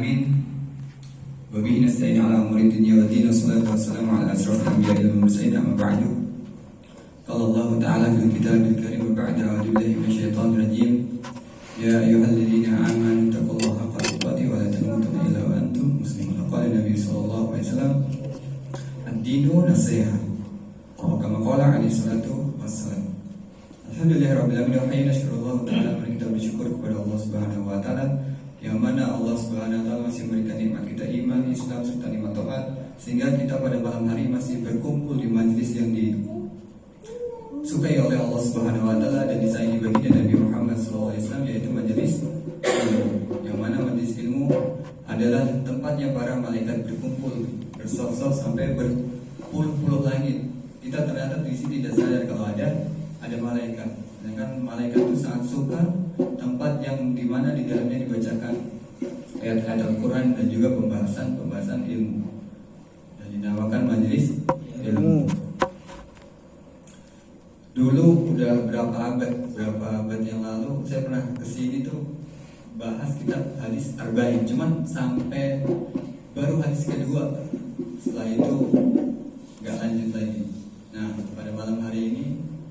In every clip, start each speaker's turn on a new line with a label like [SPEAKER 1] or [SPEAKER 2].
[SPEAKER 1] alamin. Wa bihi nasta'in ala umuri dunya wa din. Wassalatu wassalamu ala asyrafil anbiya'i wal mursalin. Amma ba'du. Qala Allah ta'ala fil kitabil karim wa ba'da a'udzu billahi minasyaitonir rajim. Ya ayyuhalladzina amanu taqullaha haqqa tuqatih wa la tamutunna illa wa antum muslimun. Qala Nabi sallallahu alaihi wasallam, ad-dinu nasiha. Wa kama qala alaihi salatu wassalam. Alhamdulillahirabbil alamin wa hayya nasykurullah ta'ala, kita bersyukur kepada Allah Subhanahu wa taala yang mana Allah Subhanahu wa taala masih memberikan nikmat kita iman, Islam serta nikmat taat, sehingga kita pada malam hari masih berkumpul di majelis yang disukai oleh Allah Subhanahu wa taala dan disayangi baginda Nabi Muhammad SAW, yaitu majelis ilmu. Yang mana majelis ilmu adalah tempatnya para malaikat berkumpul bersaf-saf sampai berpuluh-puluh langit. Kita ternyata di sini tidak sadar kalau ada malaikat. Sedangkan malaikat itu sangat suka tempat yang dimana di dalamnya dibacakan ayat-ayat Al-Quran dan juga pembahasan ilmu, dan dinamakan majelis ilmu. Dulu udah berapa abad yang lalu saya pernah kesini tuh bahas kitab hadis Arba'in, cuman sampai baru hadis kedua, setelah itu nggak lanjut lagi. Nah, pada malam hari ini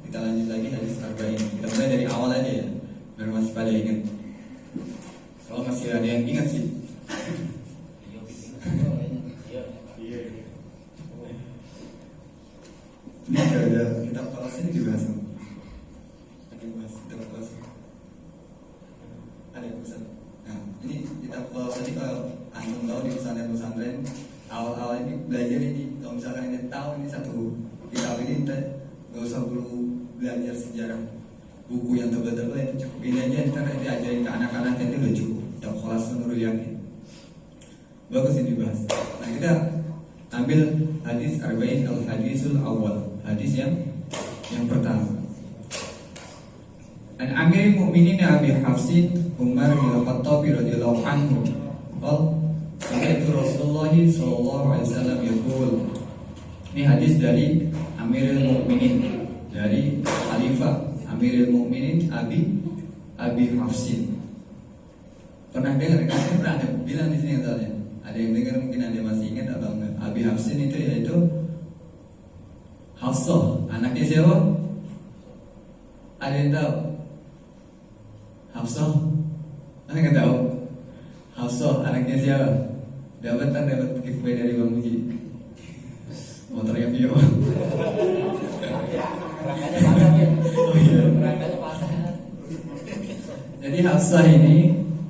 [SPEAKER 1] kita lanjut lagi hadis Arba'in. Kita mulai dari awal aja ya, biar masih pada ingat. Kalau masih ada yang ingat sih. Ini ada kitab kelas ini dibahas. Kitab kelas. Ada pesan. Nah, ini kitab kelas tadi kalau antum tahu di pesantren awal-awal ini belajar ini, kalau misalkan ini tahu ini satu kitab ini nggak usah perlu belajar sejarah buku yang tebal-tebal, itu cukup ini aja, ntar diajarin ke anak-anak itu udah cukup. Kitab kelas menurut yakin bagus ini dibahas. Nah, kita ambil hadis Arba'in al-hadisul awal, hadis yang pertama. An Amirul Mukminin Abi Hafsin Umar bin Khattab radhiyallahu anhu qala sami'tu Rasulullah sallallahu alaihi wasallam yaqul. Ini hadis dari Amirul Mukminin, dari Khalifah Amirul Mukminin Abi Hafsin. Pernah dengar kan? Saya pernah bilang di sini katanya. Ada yang dengar, mungkin ada yang masih ingat atau enggak. Abi Hafsin itu yaitu Hafsah, anaknya siapa? Ada yang tahu? Hafsah? Ada yang tahu? Hafsah, anaknya siapa? Dapat giveaway dari Bang Muji. Motornya Vio. Jadi Hafsah ini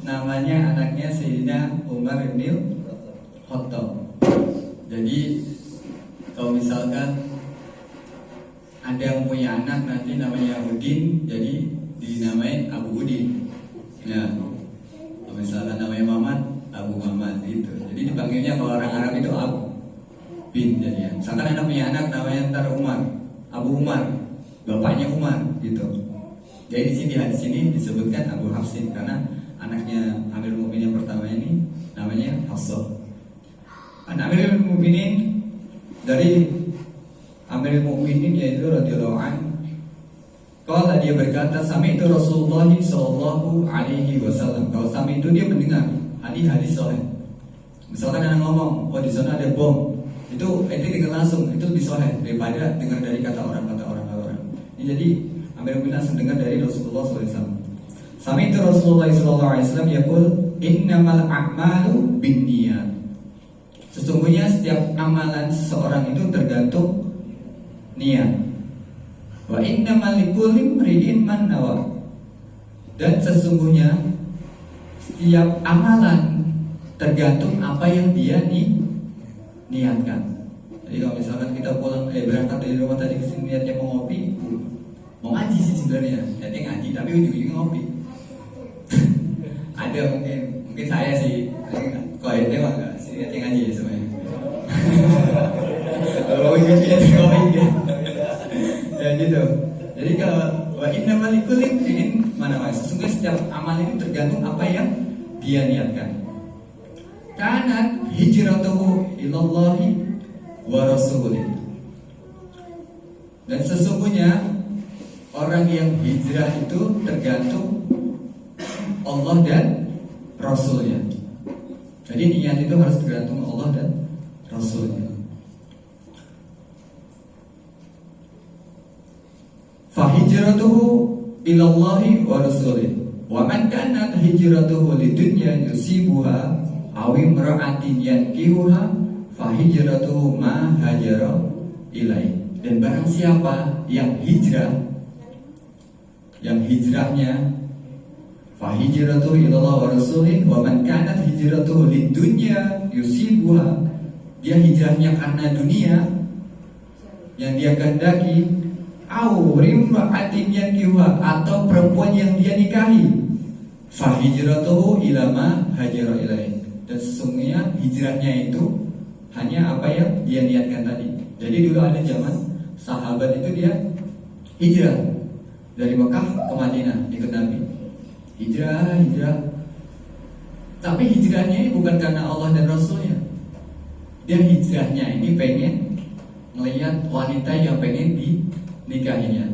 [SPEAKER 1] namanya anaknya Sayyidina Umar bin Khattab. Jadi kalau misalkan ada yang punya anak nanti namanya Udin, jadi dinamain Abu Udin. Ya, kalau misalkan namanya Mamat, Abu Mamat gitu. Jadi dipanggilnya kalau orang Arab itu Abu bin. Jadi misalkan anak punya anak namanya ntar Umar, Abu Umar, bapaknya Umar gitu. Jadi di sini disebutkan Abu Hafsin karena anaknya Amirul Mukminin yang pertama ini namanya Hafsah. Amirul Mukminin, dari Amirul Mukminin yaitu radhiyallahu anhu, kalau dia berkata sami'tu Rasulullah sallallahu alaihi wasallam. Kalau sami itu dia mendengar hadis sahih. Misalkan anak ngomong, oh di sana ada bom, itu dengar langsung, itu lebih sahih daripada dengar dari kata orang. Ini jadi Amirul Mukminin langsung dengar dari Rasulullah sallallahu alaihi wasallam. Sami'tu Rasulullah sallallahu alaihi wasallam yaqul innamal a'malu binniyat. Sesungguhnya setiap amalan seseorang itu tergantung niat. Wa innamal likulli imri'in man nawa. Dan sesungguhnya setiap amalan tergantung apa yang dia niatkan. Jadi kalau misalkan kita pulang berangkat dari rumah tadi ke sini niatnya mau ngopi, mau ngaji sih sebenarnya, niatnya ngaji tapi ujung-ujungnya ngopi. Ada mungkin saya sih, kalau itu mah enggak sih, niatnya ngaji ya semuanya. Kalau ujung-ujungnya ngopi gitu. Ya gitu. Jadi kalau wa innamal likulli imri'in ma nawa, sesungguhnya setiap amal itu tergantung apa yang dia niatkan. Kanat hijratuhu ilallahi wa rasulih. Dan sesungguhnya orang yang hijrah itu tergantung Allah dan Rasulnya. Jadi niat itu harus tergantung Allah dan Rasulnya. Fahijratuhu ilallahi wa rasulih. Wa man kanat hijratuhu lidunya yusibuha aw imra'atin yankihuha fahijratuhu ma hajara ilai. Dan barang siapa yang hijrahnya fahijratuhu ilallah wa rasulih. Wa man kanat hijratuhu lidunya yusibuha, dia hijrahnya karena dunia yang dia kehendaki, atau perempuan yang dia nikahi, fahijratuhu ilama hajara ilaih. Dan sesungguhnya hijrahnya itu hanya apa yang dia niatkan tadi. Jadi dulu ada zaman sahabat itu dia hijrah dari Mekah ke Madinah ikut Nabi. Hijrah. Tapi hijrahnya ini bukan karena Allah dan Rasulnya. Dia hijrahnya ini pengen melihat wanita yang pengen dinikahinya.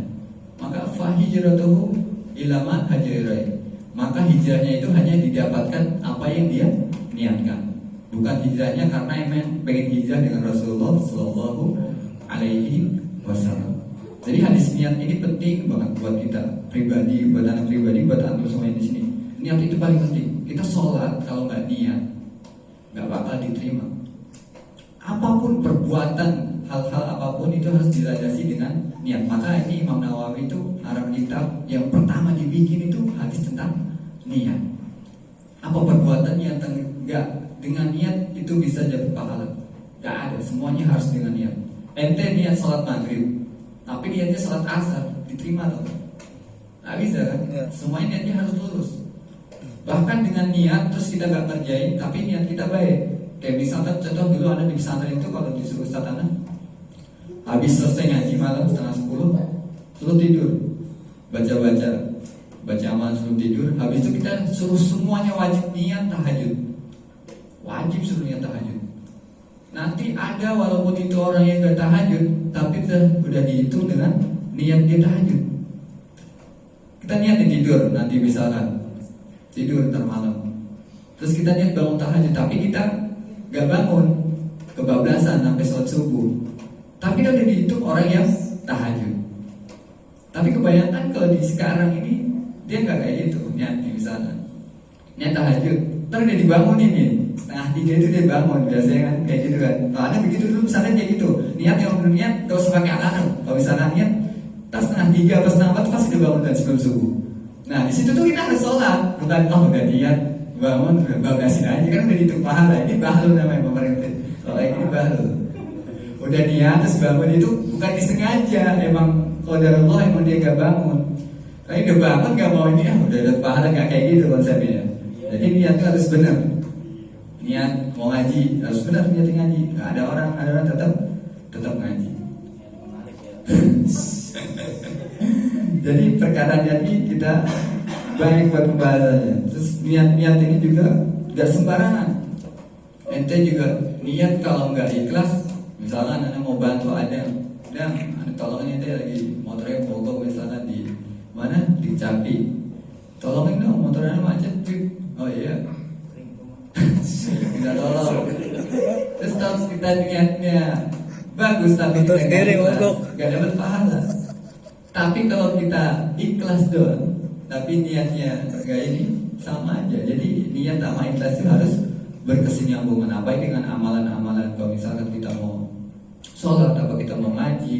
[SPEAKER 1] Maka fahijratuhu ilama hajara. Maka hijrahnya itu hanya didapatkan apa yang dia niatkan. Bukan hijrahnya karena emang pengen hijrah dengan Rasulullah Sallallahu Alaihi Wasallam. Jadi hadis niat ini penting banget buat kita pribadi, buat anak pribadi, buat antum semua di sini. Niat itu paling penting. Kita sholat kalau nggak niat nggak bakal diterima. Apapun perbuatan, hal-hal apapun itu harus dilandasi dengan niat. Maka ini Imam Nawawi itu arang kitab yang pertama dibikin itu hadis tentang niat. Apa perbuatan yang enggak dengan niat itu bisa dapat pahala? Gak ada, semuanya harus dengan niat. Ente niat sholat maghrib, tapi niatnya sholat asar, diterima atau enggak? Gak bisa kan? Semuanya niatnya harus lurus. Bahkan dengan niat terus kita gak kerjain, tapi niat kita baik. Kayak misalkan contoh dulu ada di pesantren itu kalau disuruh Ustaz Ana, habis selesai ngaji malam 9:30, suruh tidur, baca amal suruh tidur. Habis itu kita suruh semuanya wajib niat tahajud. Wajib suruh niat tahajud. Nanti ada walaupun itu orang yang gak tahajud, tapi udah dihitung dengan niat dia tahajud. Kita niat tidur nanti misalkan tidur ntar malam, terus kita niat bangun tahajud, tapi kita gak bangun, kebablasan sampai sholat subuh, tapi kan udah dihitung orang yang tahajud. Tapi kebanyakan kalau di sekarang ini dia nggak kayak gitu niatnya. Misalnya niat tahajud, ntar udah dibangunin nih 2:30 itu dia bangun, biasanya kan kayak gitu kan. Kalau ada begitu dulu misalnya kayak gitu, niat yang belum niat gak usah pakai alarm. Kalau misalnya niat pas 2:30 pas 2:40 itu pasti udah bangun dan sebelum subuh. Nah di situ tuh kita harus sholat, bukan udah niat bangun bablasin aja kan udah dihitung pahala. Ini bahlul namanya pemerintah. Kalau ini bahlul. Udah niat terus bangun itu bukan disengaja, emang qadarullah emang dia gak bangun. Tapi udah bangun gak mau ini, udah ada pahala, gak kayak gitu konsepnya. Jadi niat itu harus benar. Niat mau ngaji harus benar, niat ngaji. Gak ada orang tetap ngaji. Jadi perkara niat ini kita baik buat pembahasannya. Terus niat ini juga gak sembarangan. Ente juga niat kalau nggak ikhlas, misalkan anda mau bantu ada tolongin ente lagi motornya mogok misalkan di mana di Capi, tolongin dong motornya macet. Oh iya, kita tolong. Terus kalau kita niatnya bagus tapi kita nggak dapat pahala. Tapi kalau kita ikhlas doang tapi niatnya kayak ini sama aja. Jadi niat sama ikhlas itu harus berkesinambungan. Apa dengan amalan-amalan? Kalau misalkan kita mau sholat atau kita mau ngaji,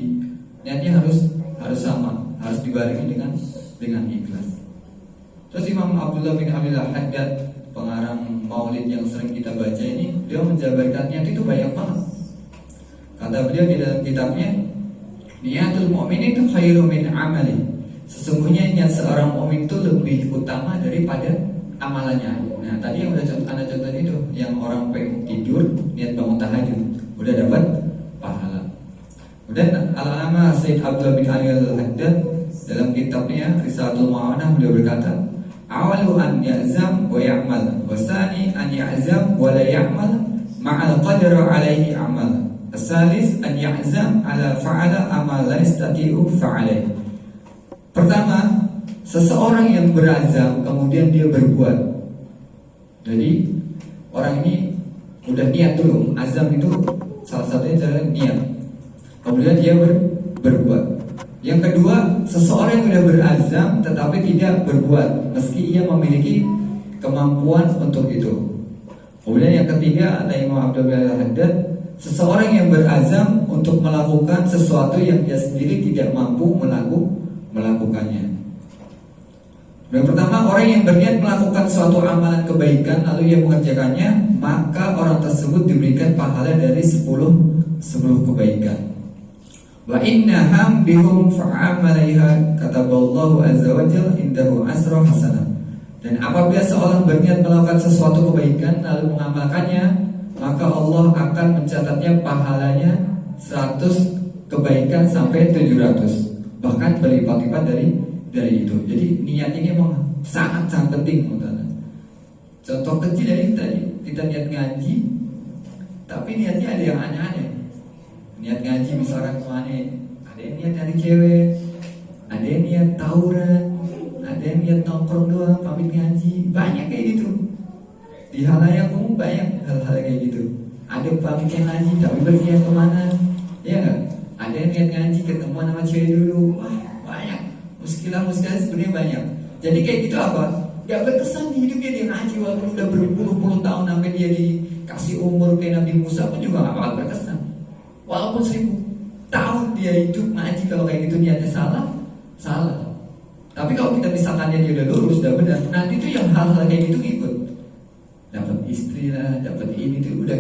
[SPEAKER 1] niatnya harus sama, harus dibarengi dengan ikhlas. Terus Imam Abdullah bin Hamid Al-Haddad, pengarang Maulid yang sering kita baca ini, dia menjabarkan niat itu banyak banget. Kata beliau di dalam kitabnya, niatul mu'min itu khairu min amali. Sesungguhnya niat seorang mukmin itu lebih utama daripada amalannya. Nah tadi yang udah anda contoh itu, yang orang pengen tidur niat bangun tahajud, udah dapat pahala. Kemudian Al-Allamah Sayyid Abdullah bin Ali Al-Haddad dalam kitabnya Risalatul Mu'awanah beliau berkata, awalu an ya'zam wa ya'mal, wa tsani an ya'zam wa la ya'mal ma'al qadri alaihi amal, as-salis an ya'zam ala fa'ala amal la yastati'u fa'alaihi. Pertama, seseorang yang berazam kemudian dia berbuat. Jadi orang ini udah niat dulu. Azam itu salah satunya adalah niat. Kemudian dia berbuat. Yang kedua, seseorang yang sudah berazam tetapi tidak berbuat meski ia memiliki kemampuan untuk itu. Kemudian yang ketiga, ada Imam Abdul Haddad, seseorang yang berazam untuk melakukan sesuatu yang dia sendiri tidak mampu melakukannya. Yang pertama, orang yang berniat melakukan suatu amalan kebaikan lalu ia mengerjakannya, maka orang tersebut diberikan pahala dari 10 kebaikan. Wa innaham bihum fa'amalaiha kataballahu azza wa jalla indahu asra hasanah. Dan apabila seorang berniat melakukan sesuatu kebaikan lalu mengamalkannya, maka Allah akan mencatatnya pahalanya 100 kebaikan sampai 700, bahkan berlipat-lipat dari itu. Jadi niat ini memang sangat penting, teman-teman. Contoh kecil dari tadi, kita niat ngaji, tapi niatnya ada yang aneh-aneh. Niat ngaji misalkan kemana, ada yang niat nyari cewek, ada yang niat tawuran, ada yang niat nongkrong doang, pamit ngaji, banyak kayak gitu. Di halayak umum banyak hal-hal kayak gitu. Ada pamit ngaji tapi berniat kemana, ya nggak? Ada yang niat ngaji ketemuan sama cewek dulu, wah banyak. Muskilah sebenarnya banyak. Jadi kayak gitu apa? Gak berkesan di hidupnya dia ngaji walaupun udah berpuluh-puluh tahun sampai dia dikasih umur kayak Nabi Musa pun juga gak bakal berkesan. Walaupun 1000 tahun dia hidup ngaji, kalau kayak gitu niatnya salah. Tapi kalau kita misalkan dia udah lurus, udah benar, nanti tuh yang hal-hal kayak gitu ngikut. Dapat istri lah, dapat ini tuh udah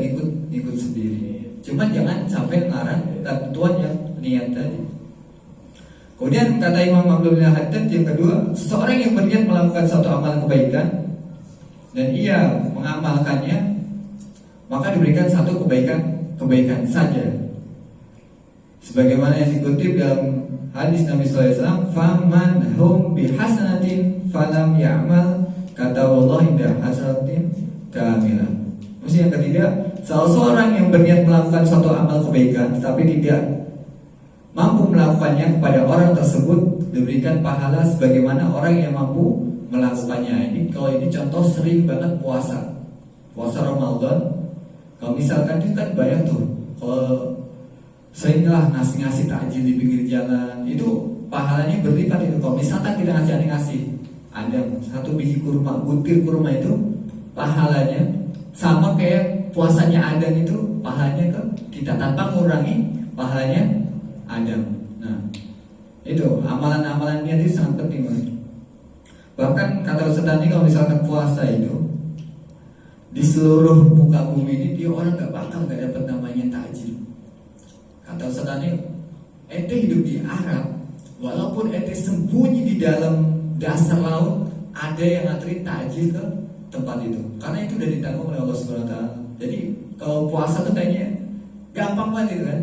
[SPEAKER 1] ngikut sendiri. Cuman jangan sampai ngelarang ketentuan yang niat tadi. Kemudian kata Imam Abdul Haddad yang kedua, seseorang yang berniat melakukan suatu amalan kebaikan dan ia mengamalkannya, maka diberikan satu kebaikan saja. Sebagaimana yang dikutip dalam hadis Nabi SAW, faman hum bihasanatin falam ya'mal kata Allah indah hasanatin kamilah. Maksudnya yang ketiga, seseorang yang berniat melakukan suatu amal kebaikan tapi tidak mampu melakukannya, kepada orang tersebut diberikan pahala sebagaimana orang yang mampu melakukannya. Ini kalau ini contoh sering banget puasa Ramadan. Kalau misalkan itu kan banyak tuh, kalau seringlah ngasih takjil di pinggir jalan, itu pahalanya berlipat itu. Kalau misalkan kita ngasih ada 1 biji kurma, butir kurma itu pahalanya sama kayak puasanya Adam itu pahalanya ke kita tanpa mengurangi pahalanya Adam. Nah, itu amalan-amalan niat itu sangat penting banget. Bahkan kata Ustaz Dani, kalau misalkan puasa itu di seluruh muka bumi ini dia orang gak dapat namanya takjil. Kata Ustaz Dani, ente hidup di Arab, walaupun ente sembunyi di dalam dasar laut, ada yang nganterin takjil ke tempat itu, karena itu udah ditanggung oleh Allah SWT. Jadi kalau puasa tuh kayaknya gampang banget itu kan.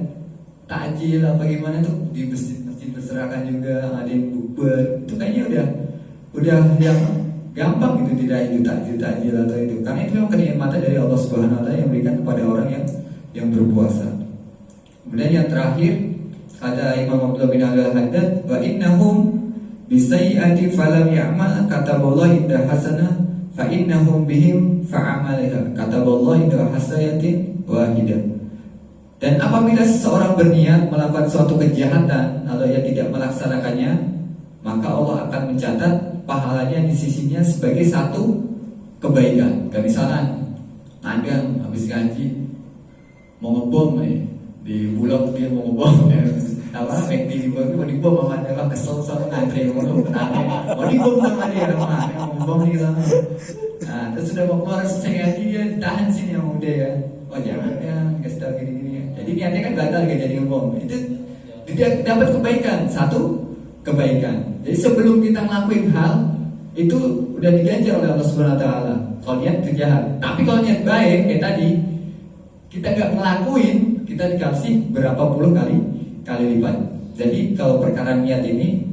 [SPEAKER 1] Takjil apa gimana tuh di masjid berserakan juga, ada yang bukber, itu kayaknya udah yang gampang gitu, tidak itu takjil atau itu, karena itu memang kenikmatan dari Allah Subhanahu Wa Taala yang berikan kepada orang yang berpuasa. Kemudian yang terakhir ada Imam Abdullah bin Al-Haddad, wa innahum bisayyi'ati falam ya'mal kataballahu inda hasanah fa innahum bihim fa'amalaha kataballahu inda hasanatin wahidah. Dan apabila seseorang berniat melakukan suatu kejahatan lalu ia tidak melaksanakannya, maka Allah akan mencatat pahalanya di sisinya sebagai satu kebaikan. Kayak misalkan Nadang habis ngaji mau ngebom nih di Bulog, dia mau ngebom apa di Bulog mau dibom sama dia, kesel sama ngantri mau dibom sama dia, mau ngebom di sana. Nah terus sudah mau keluar selesai ngaji, dia ditahan sini yang udah ya, oh jangan ya kasih tahu gini. Jadi niatnya kan gagal gak jadi ngebom. Itu dia dapat kebaikan, satu kebaikan. Jadi sebelum kita ngelakuin hal itu udah diganjar oleh Allah Subhanahu Wa Taala. Kalau niat itu jahat. Tapi kalau niat baik kayak tadi, kita nggak ngelakuin, kita dikasih berapa puluh kali lipat. Jadi kalau perkara niat ini,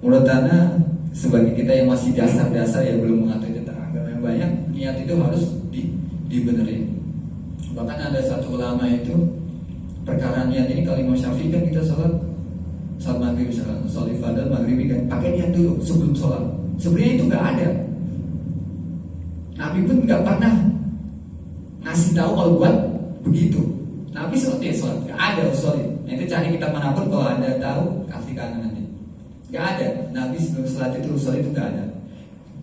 [SPEAKER 1] menurut Ana sebagai kita yang masih dasar-dasar ya belum mengatur tentang agama yang banyak, niat itu harus dibenerin. Bahkan ada satu ulama itu perkara niat ini, kalau Imam Syafi'i kan kita sholat maghrib misalkan, sholat fadl maghribi kan pakai niat dulu sebelum sholat. Sebenarnya itu nggak ada. Nabi pun nggak pernah ngasih tahu kalau buat begitu. Nabi seperti sholat, gak ada usul. Itu cari kitab manapun kalau Anda tahu kasih kanan nanti. Gak ada. Nabi sebelum sholat itu usul itu gak ada.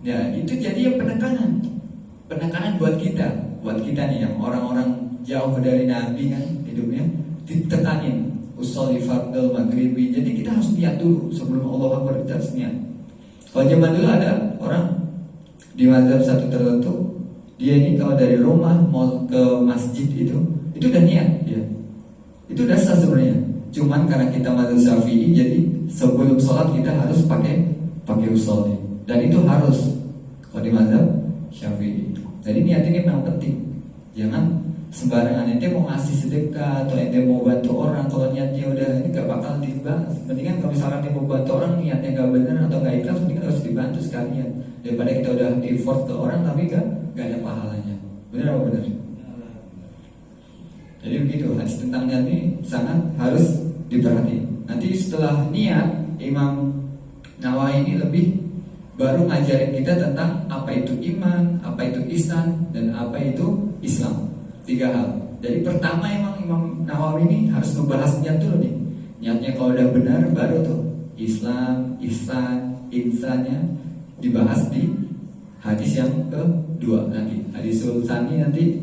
[SPEAKER 1] Ya itu jadi penekanan buat kita nih yang orang-orang jauh dari Nabi kan hidupnya ditekanin usul di fardel maghribi. Jadi kita harus niat dulu sebelum Allah Akbar, kita harus niat. Kalau zaman dulu ada orang di mazhab satu tertentu, dia ini kalau dari rumah mau ke masjid itu udah niat dia. Itu udah sah sebenarnya. Cuman karena kita mazhab Syafi'i, jadi sebelum sholat kita harus pakai usul. Dan itu harus kalau di mazhab Syafi'i. Jadi niat ini memang penting. Jangan sembarangan ente mau ngasih sedekah atau ente mau bantu orang, kalau niatnya udah ini gak bakal dibahas. Mendingan kalau misalkan dia mau bantu orang niatnya gak benar atau gak ikhlas, mendingan harus dibantu sekalian daripada kita udah effort ke orang tapi gak ada pahalanya. Benar apa benar? Jadi begitu, hadis tentang niat ini sangat harus diperhatikan. Nanti setelah niat, Imam Nawawi ini lebih baru ngajarin kita tentang apa itu iman, apa itu ihsan, dan apa itu Islam. 3 hal. Jadi pertama emang Imam Nawawi ini harus membahas niat dulu nih. Niatnya kalau udah benar baru tuh Islam, ihsan, insannya dibahas di hadis yang kedua nanti. Hadis Sulsani nanti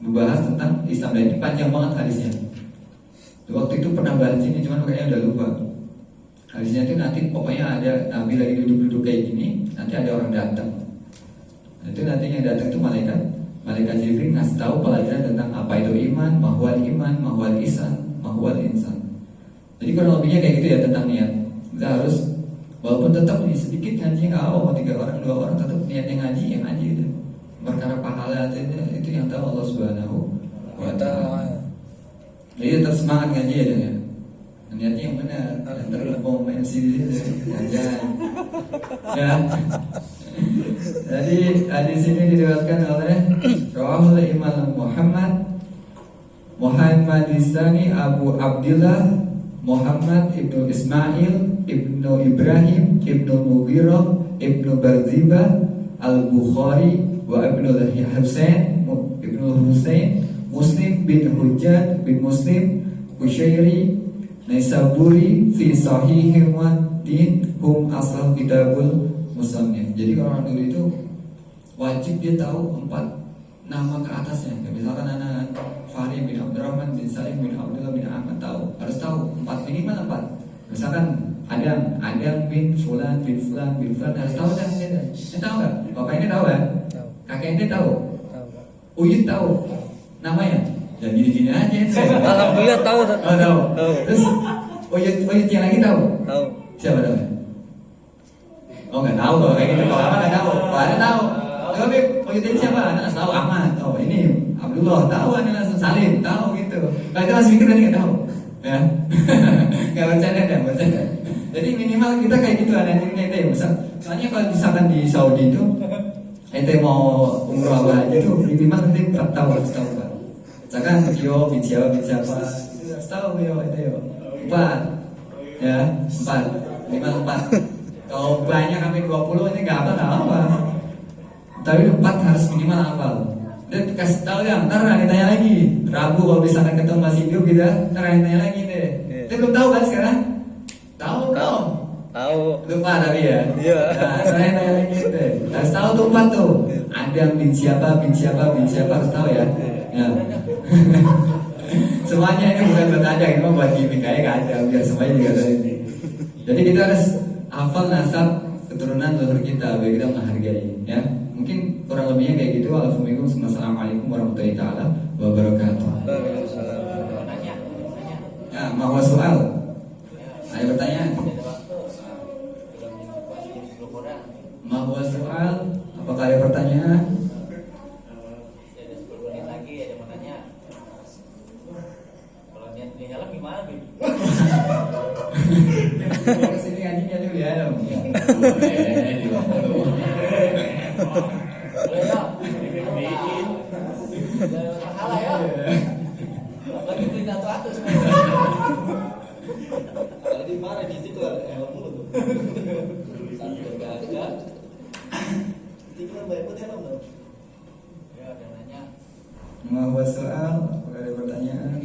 [SPEAKER 1] membahas tentang Islam, dan ini panjang banget hadisnya. Waktu itu pernah bahas ini cuman kayaknya udah lupa. Hadisnya itu nanti pokoknya ada Nabi lagi duduk-duduk kayak gini, nanti ada orang datang. Itu nanti yang datang itu malaikat Jibril ngasih tahu pelajaran tentang apa itu iman, mahwal ihsan, mahwal insan. Jadi kurang lebihnya kayak gitu ya tentang niat. Kita harus walaupun tetap nih sedikit ngaji nggak mau 3 orang 2 orang tetap niatnya ngaji itu. Perkara pahala itu yang tahu Allah Subhanahu wa Ta'ala. Jadi tetap semangat ngaji ya. Niatnya yang benar. Terus mau main sini jangan. Ya. Jadi hadis ini diriwayatkan oleh Rawahul Imam Muhammad Istani Abu Abdullah Muhammad ibnu Ismail ibnu Ibrahim ibnu Mughirah ibnu Barzibah Al-Bukhari wa ibnu Husain Muslim bin Hujjaj bin Muslim Kusyairi Naisaburi fi Sahihil Din hum asal kitabul musannif. Jadi orang dulu itu wajib dia tahu 4 nama ke atasnya. Kayak misalkan anak Fahri bin Abdurrahman bin Salim bin Abdullah bin Ahmad harus tahu 4 minimal 4. Misalkan Adam bin Fulan harus tahu kan? Ini tahu nggak? Bapak ini tahu kan? Kakek ini tahu? Uyut tahu? Namanya? Dan gini-gini aja.
[SPEAKER 2] Alhamdulillah tahu.
[SPEAKER 1] Oh tahu. Terus Uyut yang lagi tahu? Tahu. Siapa tahu? Oh nggak tahu loh kayak gitu. Kalau nggak tahu, kalau ada tahu. Tapi Uyut ini siapa? Anak tahu Ahmad. Oh ini Abdullah tahu, ini langsung Salim tahu gitu. Kalau itu masih mikir tadi nggak tahu. Ya, nggak bercanda. Jadi minimal kita kayak gitu ada yang kayak itu. Soalnya kalau misalkan di Saudi itu, ente mau umroh apa aja tuh minimal nanti 4 tahun harus tahu kan. Misalkan bin siapa, harus tahu yo itu yo. 4, ya 4, minimal 4. Kalau banyak sampai 20 ini nggak apa. Tapi 4 harus minimal hafal. Dan kasih tahu ya, ntar ditanya lagi. Rabu kalau misalkan ketemu masih hidup gitu, ntar ditanya lagi deh. Kita belum tahu kan sekarang? Tahu belum?
[SPEAKER 2] Tahu.
[SPEAKER 1] Lupa tapi ya.
[SPEAKER 2] Iya.
[SPEAKER 1] Nah, tanya lagi deh. Harus tahu tuh 4 tuh. Ada bin siapa harus tahu ya. Ya. Semuanya ini bukan buat ada, ini mah buat gimmick aja nggak ada. Biar semuanya juga tahu ini. Jadi kita harus hafal nasab keturunan leluhur kita biar kita menghargai. Ya. Mungkin kurang lebihnya kayak gitu. Assalamualaikum warahmatullahi taala wabarakatuh. Ya, mau soal? Ada pertanyaan? Mau soal? Apakah ada pertanyaan?
[SPEAKER 3] Ada 10 menit lagi ada mau tanya. Kalau niat di helm gimana, Bin?
[SPEAKER 1] Kesini ngajinya dulu ya dong.
[SPEAKER 3] Boleh dong. Pahala ya. Lagi beli tato semua. Kalau di mana di situ ada helm mulu tuh. Satu enggak ada. Istiqlal banyak banget helm tuh. Ya, ada nanya.
[SPEAKER 1] Mau buat soal? Apakah ada pertanyaan?